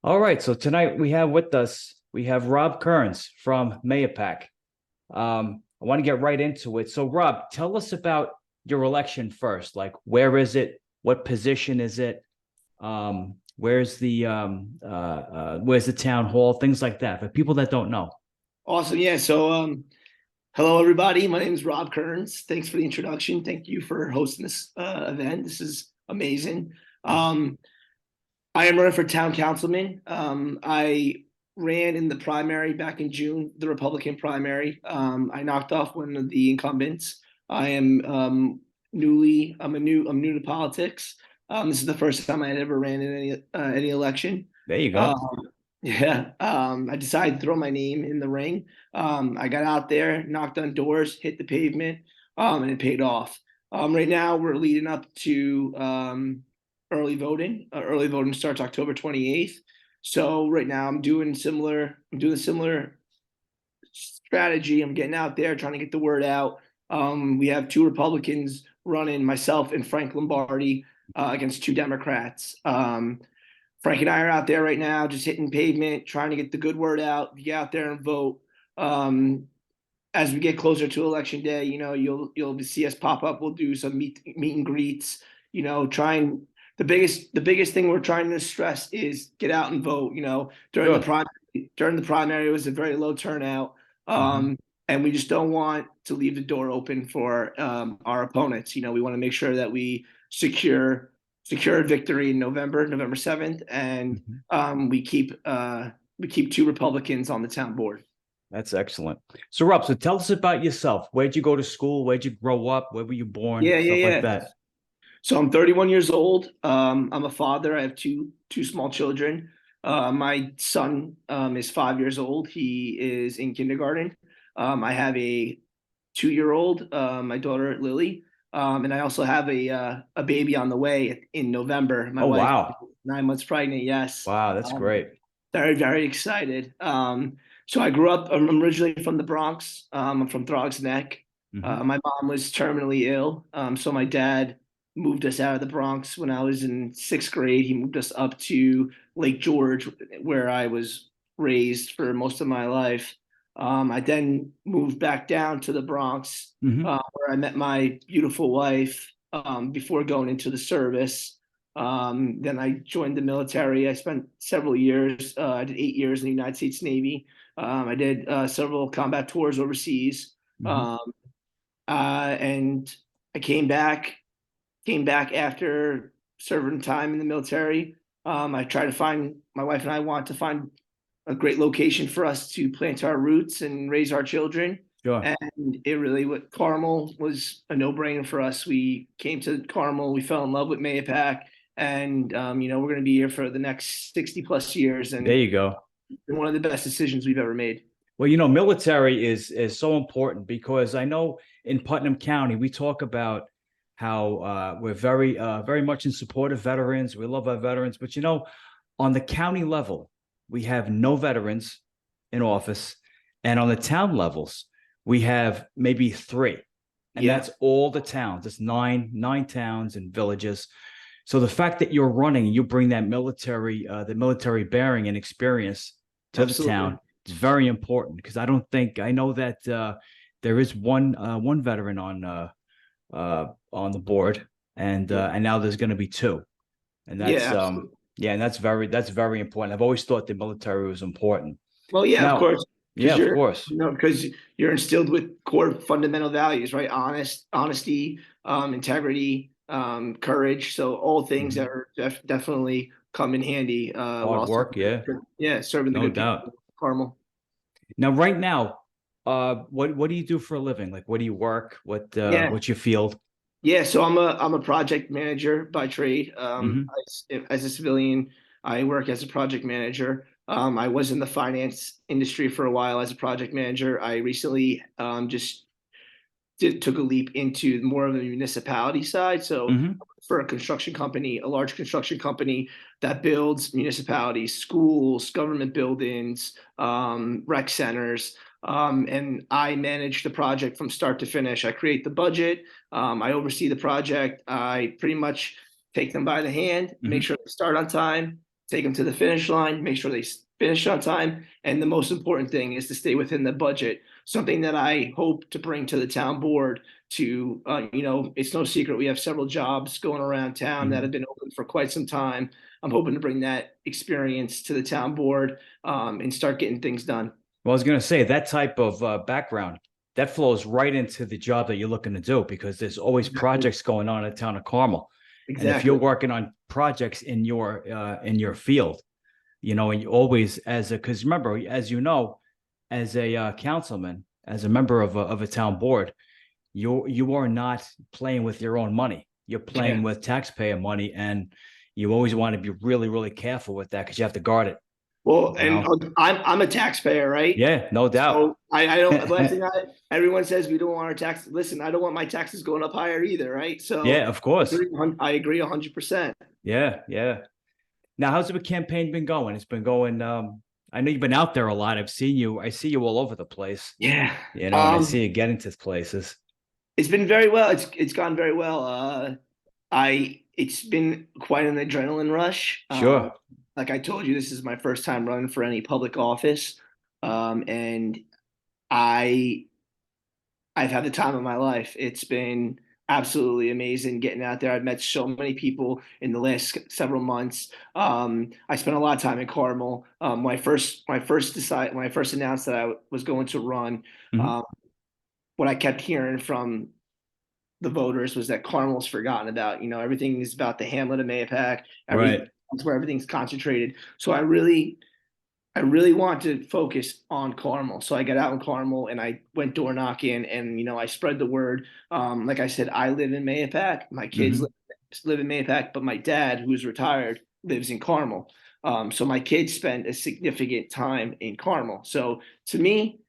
All right, so tonight we have Rob Kearns from Mayapack. I want to get right into it. So, Rob, tell us about your election first. Like, where is it? What position is it? Where's the town hall? Things like that for people that don't know. Awesome. Yeah. Hello everybody. My name is Rob Kearns. Thanks for the introduction. Thank you for hosting this event. This is amazing. Um, I am running for town councilman. I ran in the primary back in June, the Republican primary. I knocked off one of the incumbents. I am I'm new to politics. This is the first time I had ever ran in any election. There you go. Um, yeah, I decided to throw my name in the ring. I got out there, knocked on doors, hit the pavement, and it paid off. Right now, we're leading up to early voting. Early voting starts October 28th. So right now, I'm doing a similar strategy. I'm getting out there, trying to get the word out. We have two Republicans running, myself and Frank Lombardi, against two Democrats. Frank and I are out there right now, just hitting pavement, trying to get the good word out. Get out there and vote. As we get closer to election day, you'll see us pop up. We'll do some meet and greets. Trying the biggest thing we're trying to stress is get out and vote. Sure. During the primary, it was a very low turnout, Mhm. and we just don't want to leave the door open for our opponents. We want to make sure that we secure secure a victory in November 7th, and Mhm. we keep two Republicans on the town board. That's excellent. So, Rob, so tell us about yourself. Where'd you go to school? Where'd you grow up? Where were you born? Yeah, Stuff yeah, like yeah. that. So I'm 31 years old. I'm a father. I have two small children. My son is 5 years old. He is in kindergarten. I have a 2 year old, my daughter Lily, and I also have a baby on the way in November. My Oh, wife, wow. 9 months pregnant. Yes, Wow, that's great. very excited. So I grew up. I'm originally from the Bronx. I'm from Throgs Neck. Hmm. My mom was terminally ill, so my dad moved us out of the Bronx when I was in sixth grade. He moved us up to Lake George, where I was raised for most of my life. I then moved back down to the Bronx, Hmm. where I met my beautiful wife before going into the service. Then I joined the military. I spent several years. I did 8 years in the United States Navy. I did several combat tours overseas, Hmm. um, and I came back after serving time in the military. I tried to find my wife and I want to find a great location for us to plant our roots and raise our children. Sure. And it really, what Carmel was a no-brainer for us. We came to Carmel, we fell in love with Mayapack, and we're going to be here for the next 60 plus years, There and you go. one of the best decisions we've ever made. Well, military is so important because I know in Putnam County we talk about how we're very much in support of veterans. We love our veterans, but on the county level, we have no veterans in office, and on the town levels, we have maybe three, and Yeah, that's all the towns. It's nine towns and villages. So the fact that you're running, you bring that the military bearing and experience to the absolutely. town. It's very important because I know that there is one veteran on the board, Yeah, and now there's going to be two, and yeah, absolutely. yeah, and that's very important. I've always thought the military was important. Well, yeah, of Now, course, yeah, because of course. you're instilled with core fundamental values, right? Honesty, integrity, courage. So all things that Mhm. are definitely come in handy Hard while work, yeah, serving the no good people doubt. of Carmel. Now, right now, what do you do for a living? Like, what do you work? Yeah, What's your field? yeah. So I'm a project manager by trade. Hmm. As a civilian, I work as a project manager. I was in the finance industry for a while as a project manager. I recently just took a leap into more of the municipality side. So Hmm. for a construction company, a large construction company that builds municipalities, schools, government buildings, rec centers. And I manage the project from start to finish. I create the budget. I oversee the project. I pretty much take them by the hand, make Hmm. sure they start on time, take them to the finish line, make sure they finish on time. And the most important thing is to stay within the budget, something that I hope to bring to the town board to, it's no secret. We have several jobs going around town that have been open for quite some time. I'm hoping to bring that experience to the town board and start getting things done. Well, I was going to say that type of background that flows right into the job that you're looking to do, because there's always projects going on in the town of Carmel. Exactly. And if you're working on projects in your field, and you always because remember, as you know, as a councilman, as a member of a town board, you are not playing with your own money. You're playing with taxpayer money, and you always want to be really, really careful with that because you have to guard it. Well, and I'm a taxpayer, right? Yeah, no doubt. So I don't. Last thing everyone says we don't want our taxes. Listen, I don't want my taxes going up higher either, right? So yeah, of course, I agree 100%. Yeah. Now, how's the campaign been going? It's been going. I know you've been out there a lot. I've seen you. I see you all over the place. Yeah, and I see you getting to places. It's been very well. It's gone very well. It's been quite an adrenaline rush. Sure. Like I told you, this is my first time running for any public office, and I've had the time of my life. It's been absolutely amazing getting out there. I've met so many people in the last several months. I spent a lot of time in Carmel. When I first announced that I was going to run, what I kept hearing from the voters was that Carmel's forgotten about. Everything is about the hamlet of Mahopac. Right. That's where everything's concentrated. So I really want to focus on Carmel. So I got out in Carmel and I went door knocking, and I spread the word. Like I said, I live in Mahopac. My kids live in Mahopac, but my dad, who's retired, lives in Carmel. So my kids spend a significant time in Carmel. So to me,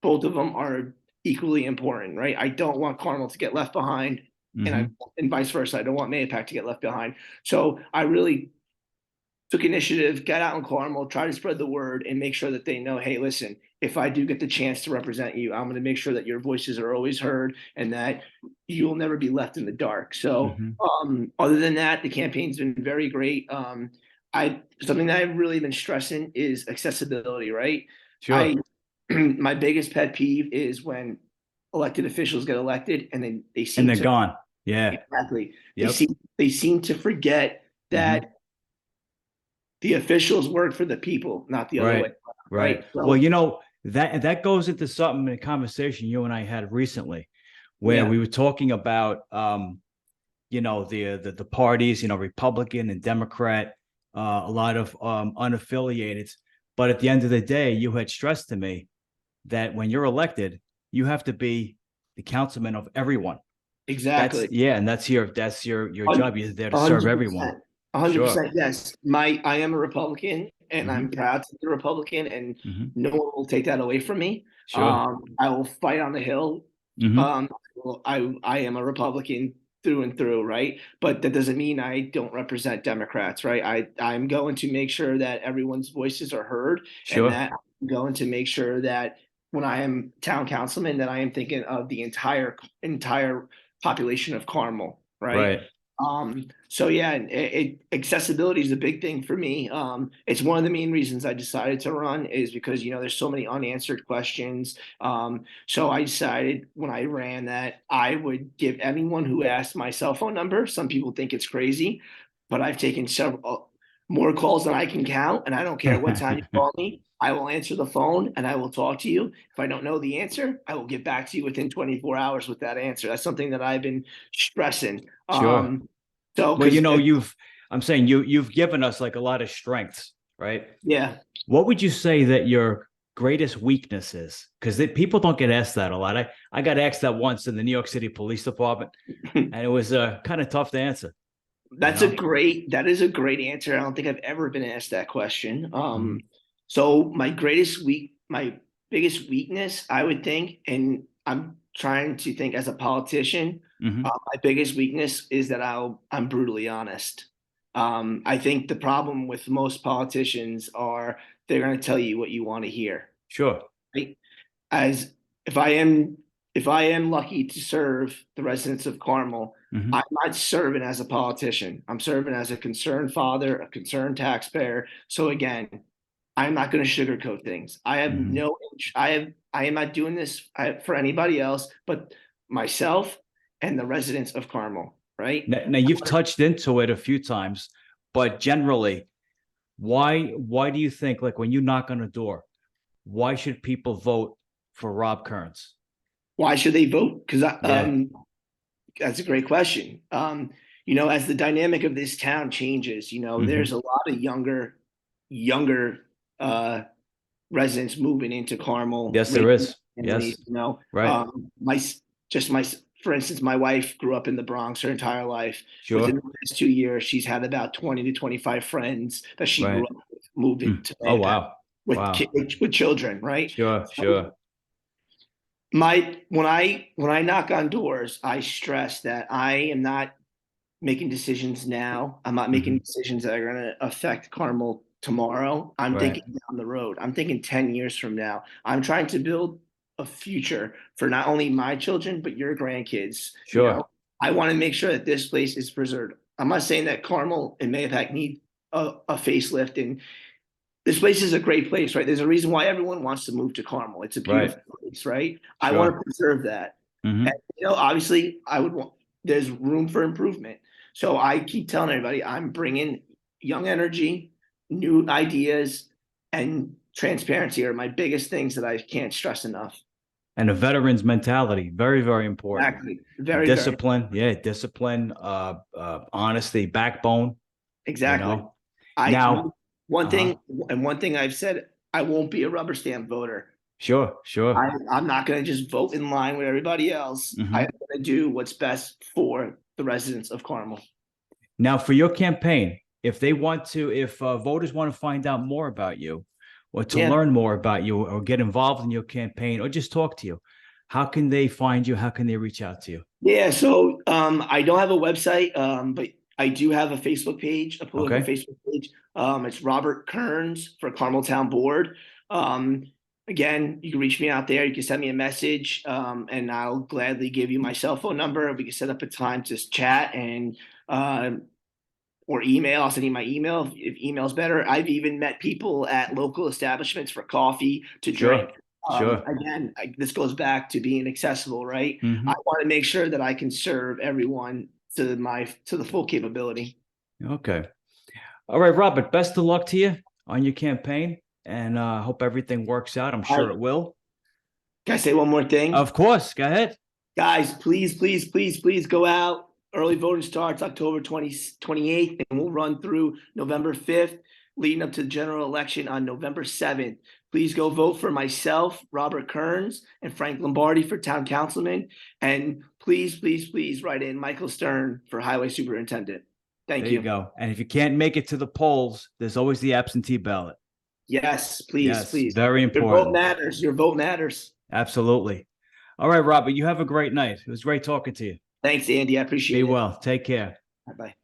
both of them are equally important, right? I don't want Carmel to get left behind, and vice versa. I don't want Mahopac to get left behind. So I really took initiative, got out in Carmel, try to spread the word and make sure that they know, hey, listen, if I do get the chance to represent you, I'm going to make sure that your voices are always heard and that you'll never be left in the dark. So other than that, the campaign's been very great. Something that I've really been stressing is accessibility, right? Sure. My biggest pet peeve is when elected officials get elected and then they seem and they're gone. Yeah, exactly. Yep. They seem to forget that the officials work for the people, not the other way. Right. So, well, that goes into something in a conversation you and I had recently, where we were talking about the parties, Republican and Democrat, a lot of unaffiliated. But at the end of the day, you had stressed to me that when you're elected, you have to be the councilman of everyone. Exactly. And that's your job. You're there to serve everyone. 100%. Yes. I am a Republican and I'm proud to be a Republican, and no one will take that away from me. Sure. I will fight on the Hill. I am a Republican through and through, right? But that doesn't mean I don't represent Democrats, right? I'm going to make sure that everyone's voices are heard, and that I'm going to make sure that when I am town councilman, that I am thinking of the entire population of Carmel, right? So yeah, accessibility is a big thing for me. It's one of the main reasons I decided to run, is because there's so many unanswered questions. So I decided when I ran that I would give anyone who asked my cell phone number. Some people think it's crazy, but I've taken several more calls than I can count, and I don't care what time you call me. I will answer the phone and I will talk to you. If I don't know the answer, I will get back to you within 24 hours with that answer. That's something that I've been stressing. Sure. So, well, I'm saying you've given us like a lot of strengths, right? Yeah. What would you say that your greatest weakness is? Because people don't get asked that a lot. I got asked that once in the New York City Police Department, and it was kind of tough to answer. That is a great answer. I don't think I've ever been asked that question. So my biggest weakness, I would think, and I'm trying to think as a politician, my biggest weakness is that I'm brutally honest. I think the problem with most politicians are they're going to tell you what you want to hear. Sure. Right? As if I am if I am lucky to serve the residents of Carmel, Mhm. I'm not serving as a politician. I'm serving as a concerned father, a concerned taxpayer. So again, I'm not going to sugarcoat things. I have Mhm. no, I am not doing this for anybody else but myself and the residents of Carmel, right? Now you've touched into it a few times, but generally, why do you think, like, when you knock on a door, why should people vote for Rob Kearns? Why should they vote? Because Yeah. that's a great question. As the dynamic of this town changes, there's Mhm. a lot of younger uh, residents moving into Carmel, Yes, there raising is. families. Yes. Right. My for instance, my wife grew up in the Bronx her entire life. Within Sure. the last 2 years, she's had about 20 to 25 friends that she grew Right. up with moved Mm. into Oh, Manhattan wow. Wow. with children, right? Sure. So Sure. when I knock on doors, I stress that I am not making decisions now. I'm not making Mhm. decisions that are going to affect Carmel tomorrow. I'm Right. thinking down the road. I'm thinking 10 years from now. I'm trying to build a future for not only my children, but your grandkids. Sure. I want to make sure that this place is preserved. I'm not saying that Carmel and Mahopac need a facelift. And this place is a great place, right? There's a reason why everyone wants to move to Carmel. It's a Right. beautiful place, right? I want to Sure. preserve that. And, Mhm. obviously, there's room for improvement. So I keep telling everybody I'm bringing young energy, new ideas, and transparency are my biggest things that I can't stress enough. And a veteran's mentality, very, very important. Exactly. Very, very Discipline, yeah, discipline, honesty, backbone, you exactly. know. I Now, one uh-huh. thing and one thing I've said, I won't be a rubber stamp voter. Sure, sure. I'm not going to just vote in line with everybody else. I'm Mhm. going to do what's best for the residents of Carmel. Now, for your campaign, if voters want to find out more about you, or to Yeah. learn more about you, or get involved in your campaign, or just talk to you, how can they find you? How can they reach out to you? Yeah. So I don't have a website, but I do have a Facebook page, a political Okay. Facebook page. It's Robert Kearns for Carmel Town Board. Um, Again, you can reach me out there. You can send me a message, and I'll gladly give you my cell phone number. We can set up a time to chat and uh, or email. I'll send you my email if email's better. I've even met people at local establishments for coffee to drink. Sure, sure. Again, this goes back to being accessible, right? I Mhm. want to make sure that I can serve everyone to the full capability. Okay. All right, Robert, best of luck to you on your campaign, and hope everything works out. I'm All sure right, it will. can I say one more thing? Of course. Go ahead. Guys, please, please, please, please go out. Early voting starts October 28th, and we'll run through November 5th, leading up to the general election on November 7th. Please go vote for myself, Robert Kearns, and Frank Lombardi for town councilman. And please, please, please write in Michael Stern for highway superintendent. There Thank you you. go. And if you can't make it to the polls, there's always the absentee ballot. Yes, please, Yes, please. very Your vote important. matters. Your vote matters. Absolutely. All right, Robert, you have a great night. It was great talking to you. Thanks, Andy. I Be appreciate it. well. Take care. Bye bye.